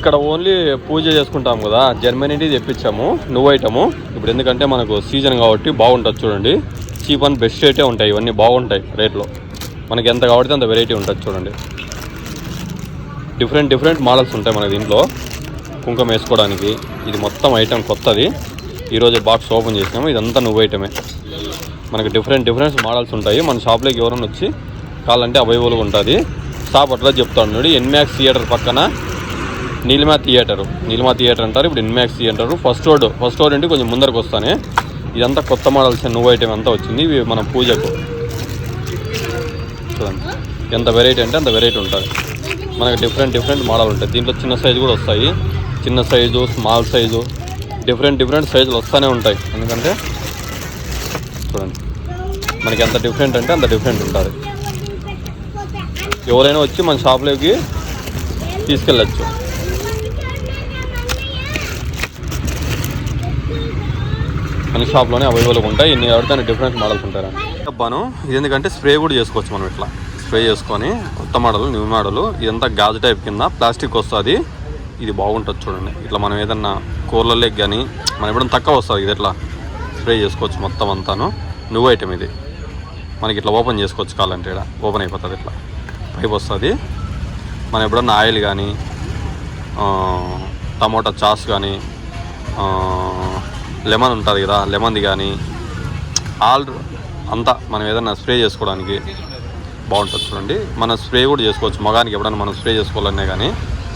ఇక్కడ ఓన్లీ పూజ చేసుకుంటాం కదా, జర్మనీ తెప్పించాము నువ్వు ఐటము. ఇప్పుడు ఎందుకంటే మనకు సీజన్ కాబట్టి బాగుంటుంది. చూడండి, చీప్ అండ్ బెస్ట్ రేటే ఉంటాయి. ఇవన్నీ బాగుంటాయి రేట్లో. మనకి ఎంత కాబట్టి అంత వెరైటీ ఉంటుంది. చూడండి, డిఫరెంట్ మోడల్స్ ఉంటాయి మన దీంట్లో. కుంకుమ వేసుకోవడానికి ఇది మొత్తం ఐటమ్ కొత్తది. ఈరోజు బాక్స్ ఓపెన్ చేసినాము. ఇదంతా నువ్వు ఐటమే. మనకి డిఫరెంట్ మోడల్స్ ఉంటాయి. మన షాప్లోకి ఎవరైనా వచ్చి కావాలంటే అవైలబుల్గా ఉంటుంది. షాప్ అట్లా చెప్తాడు. ఎన్మాక్స్ థియేటర్ పక్కన నీలిమా థియేటర్ అంటారు. ఇప్పుడు ఇన్మాక్స్ థియేటర్ ఫస్ట్ రోడ్ అంటే కొంచెం ముందరకు వస్తానే. ఇదంతా కొత్త మోడల్స్ నువ్వు ఐటమ్ అంతా వచ్చింది. ఇవి మన పూజకు చూడండి ఎంత వెరైటీ అంటే అంత వెరైటీ ఉంటుంది. మనకి డిఫరెంట్ మోడల్ ఉంటాయి. దీంట్లో చిన్న సైజు కూడా వస్తాయి. చిన్న సైజు, స్మాల్ సైజు, డిఫరెంట్ సైజులు వస్తూనే ఉంటాయి. ఎందుకంటే చూడండి మనకి ఎంత డిఫరెంట్ అంటే అంత డిఫరెంట్ ఉంటుంది. ఎవరైనా వచ్చి మన షాప్లోకి తీసుకెళ్ళచ్చు. మన షాప్లోనే అవైలబుల్గా ఉంటాయి. ఇన్ని ఎవరికైనా డిఫరెంట్ మోడల్స్ ఉంటారా చెప్పాను. ఇది ఎందుకంటే స్ప్రే కూడా చేసుకోవచ్చు. మనం ఇట్లా స్ప్రే చేసుకొని కొత్త మోడల్, న్యూ మోడల్. ఇదంతా గాజు టైప్ కింద ప్లాస్టిక్ వస్తుంది. ఇది బాగుంటుంది. చూడండి, ఇట్లా మనం ఏదన్నా కూరలలోకి కానీ మనం ఎప్పుడైనా తక్కువ వస్తుంది. ఇది ఇట్లా స్ప్రే చేసుకోవచ్చు మొత్తం అంతాను. నువ్వు ఐటమ్ ఇది. మనకి ఇట్లా ఓపెన్ చేసుకోవచ్చు. కావాలంటే ఇక్కడ ఓపెన్ అయిపోతుంది. ఇట్లా పైప్ వస్తుంది. మనం ఎప్పుడన్నా ఆయిల్ కానీ, టమోటా చాస్ కానీ, లెమన్ ఉంటుంది కదా, లెమన్ది కానీ అంతా మనం ఏదైనా స్ప్రే చేసుకోవడానికి బాగుంటుంది. చూడండి, మనం స్ప్రే కూడా చేసుకోవచ్చు. మగానికి ఎప్పుడైనా మనం స్ప్రే చేసుకోవాలనే కానీ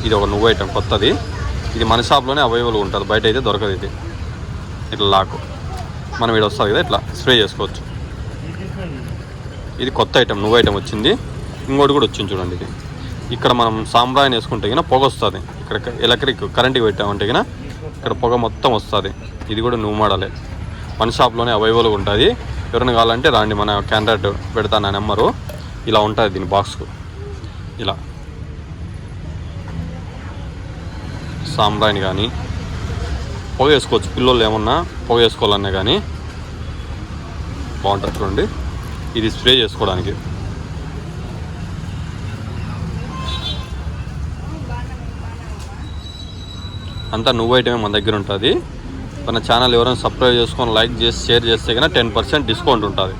ఇది ఒక నువ్వు ఐటమ్ కొత్తది. ఇది మన షాప్లోనే అవైలబుల్గా ఉంటుంది. బయట అయితే దొరకదు. ఇది ఇట్లా లాకు మనం ఇక్కడ వస్తుంది కదా, ఇట్లా స్ప్రే చేసుకోవచ్చు. ఇది కొత్త ఐటమ్, నువ్వు ఐటమ్ వచ్చింది. ఇంకోటి కూడా వచ్చింది చూడండి. ఇది ఇక్కడ మనం సాంబ్రాయిని వేసుకుంటే కన్నా పొగ వస్తుంది. ఇక్కడ ఎలక్ట్రిక్ కరెంట్కి పెట్టామంటే కన్నా ఇక్కడ పొగ మొత్తం వస్తుంది. ఇది కూడా నువ్వు మోడలే. మన షాప్లోనే అవైలబుల్గా ఉంటుంది. ఎవరైనా కావాలంటే రాండి. మన కాంటాక్ట్ పెడతాను, నా నెంబరు. ఇలా ఉంటుంది దీని బాక్స్కు. ఇలా సాంబ్రాయిని కానీ పొగ వేసుకోవచ్చు. పిల్లలు ఏమన్నా పొగ వేసుకోవాలన్నా కానీ బాగుంటుంది. చూడండి, ఇది స్ప్రే చేసుకోవడానికి. అంతా నువ్వు ఐటమే మన దగ్గర ఉంటుంది. మన ఛానల్ ఎవరైనా సబ్స్క్రైబ్ చేసుకొని లైక్ చేసి షేర్ చేస్తే కన్నా 10% డిస్కౌంట్ ఉంటుంది.